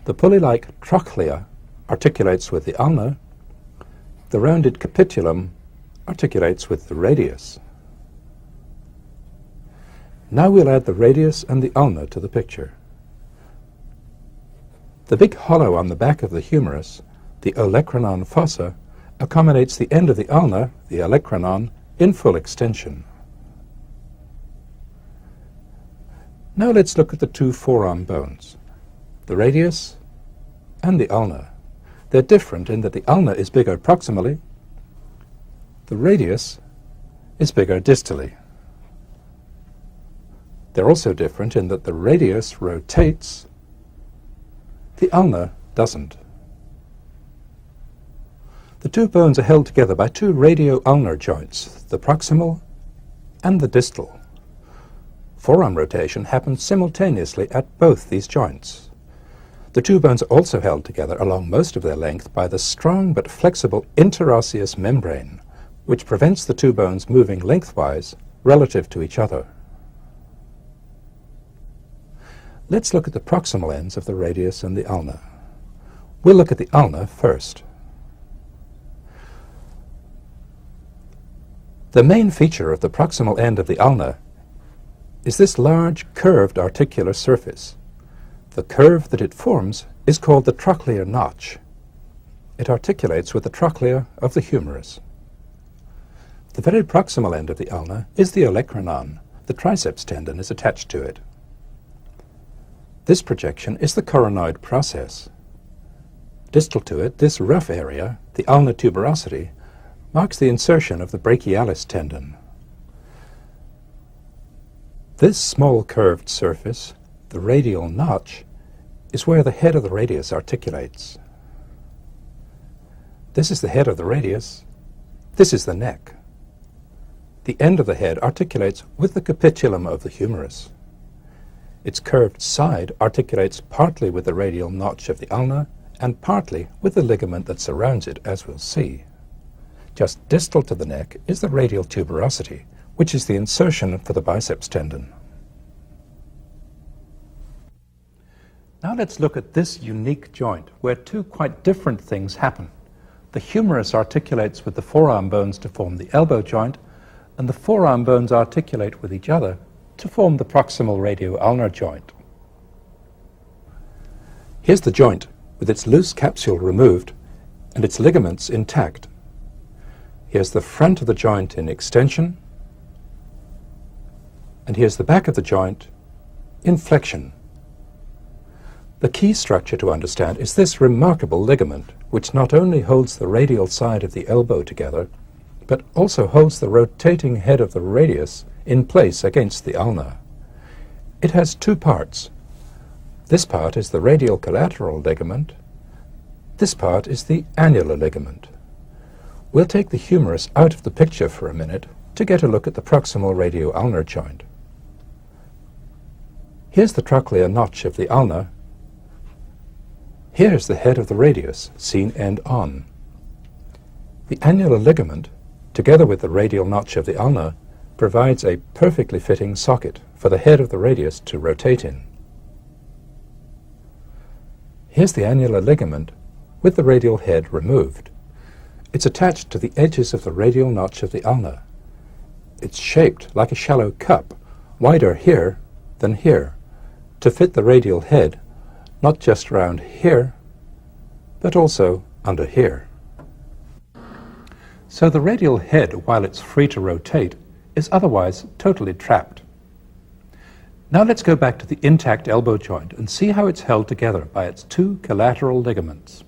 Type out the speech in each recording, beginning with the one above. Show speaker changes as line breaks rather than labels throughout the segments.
The pulley-like trochlea articulates with the ulna. The rounded capitulum articulates with the radius. Now we'll add the radius and the ulna to the picture. The big hollow on the back of the humerus, the olecranon fossa, accommodates the end of the ulna, the olecranon, in full extension. Now let's look at the two forearm bones, the radius and the ulna. They're different in that the ulna is bigger proximally, the radius is bigger distally. They're also different in that the radius rotates, the ulna doesn't. The two bones are held together by two radio-ulnar joints, the proximal and the distal. Forearm rotation happens simultaneously at both these joints. The two bones are also held together along most of their length by the strong but flexible interosseous membrane, which prevents the two bones moving lengthwise relative to each other. Let's look at the proximal ends of the radius and the ulna. We'll look at the ulna first. The main feature of the proximal end of the ulna is this large curved articular surface. The curve that it forms is called the trochlear notch. It articulates with the trochlea of the humerus. The very proximal end of the ulna is the olecranon. The triceps tendon is attached to it. This projection is the coronoid process. Distal to it, this rough area, the ulnar tuberosity, marks the insertion of the brachialis tendon. This small curved surface, the radial notch, is where the head of the radius articulates. This is the head of the radius. This is the neck. The end of the head articulates with the capitulum of the humerus. Its curved side articulates partly with the radial notch of the ulna and partly with the ligament that surrounds it, as we'll see. Just distal to the neck is the radial tuberosity, which is the insertion for the biceps tendon. Now let's look at this unique joint where two quite different things happen. The humerus articulates with the forearm bones to form the elbow joint, and the forearm bones articulate with each other to form the proximal radio-ulnar joint. Here's the joint with its loose capsule removed and its ligaments intact. Here's the front of the joint in extension, and here's the back of the joint in flexion. The key structure to understand is this remarkable ligament, which not only holds the radial side of the elbow together, but also holds the rotating head of the radius in place against the ulna. It has two parts. This part is the radial collateral ligament. This part is the annular ligament. We'll take the humerus out of the picture for a minute to get a look at the proximal radio-ulnar joint. Here's the trochlear notch of the ulna. Here's the head of the radius, seen end on. The annular ligament, together with the radial notch of the ulna, provides a perfectly fitting socket for the head of the radius to rotate in. Here's the annular ligament with the radial head removed. It's attached to the edges of the radial notch of the ulna. It's shaped like a shallow cup, wider here than here, to fit the radial head, not just round here, but also under here. So the radial head, while it's free to rotate, is otherwise totally trapped. Now let's go back to the intact elbow joint and see how it's held together by its two collateral ligaments.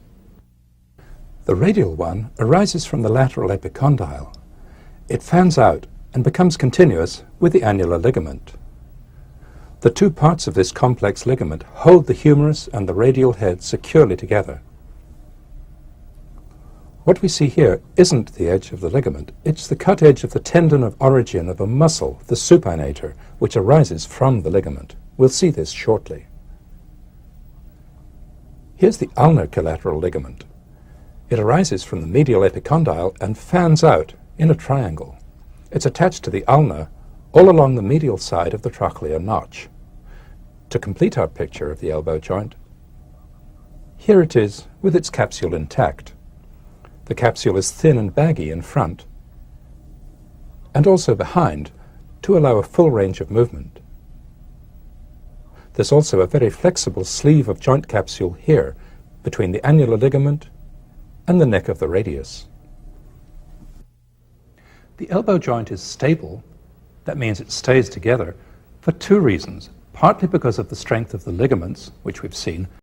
The radial one arises from the lateral epicondyle. It fans out and becomes continuous with the annular ligament. The two parts of this complex ligament hold the humerus and the radial head securely together. What we see here isn't the edge of the ligament, it's the cut edge of the tendon of origin of a muscle, the supinator, which arises from the ligament. We'll see this shortly. Here's the ulnar collateral ligament. It arises from the medial epicondyle and fans out in a triangle. It's attached to the ulna all along the medial side of the trochlear notch. To complete our picture of the elbow joint, Here it is with its capsule intact. The capsule is thin and baggy in front and also behind to allow a full range of movement. There's also a very flexible sleeve of joint capsule here between the annular ligament and the neck of the radius. The elbow joint is stable, that means it stays together, for two reasons. Partly because of the strength of the ligaments, which we've seen,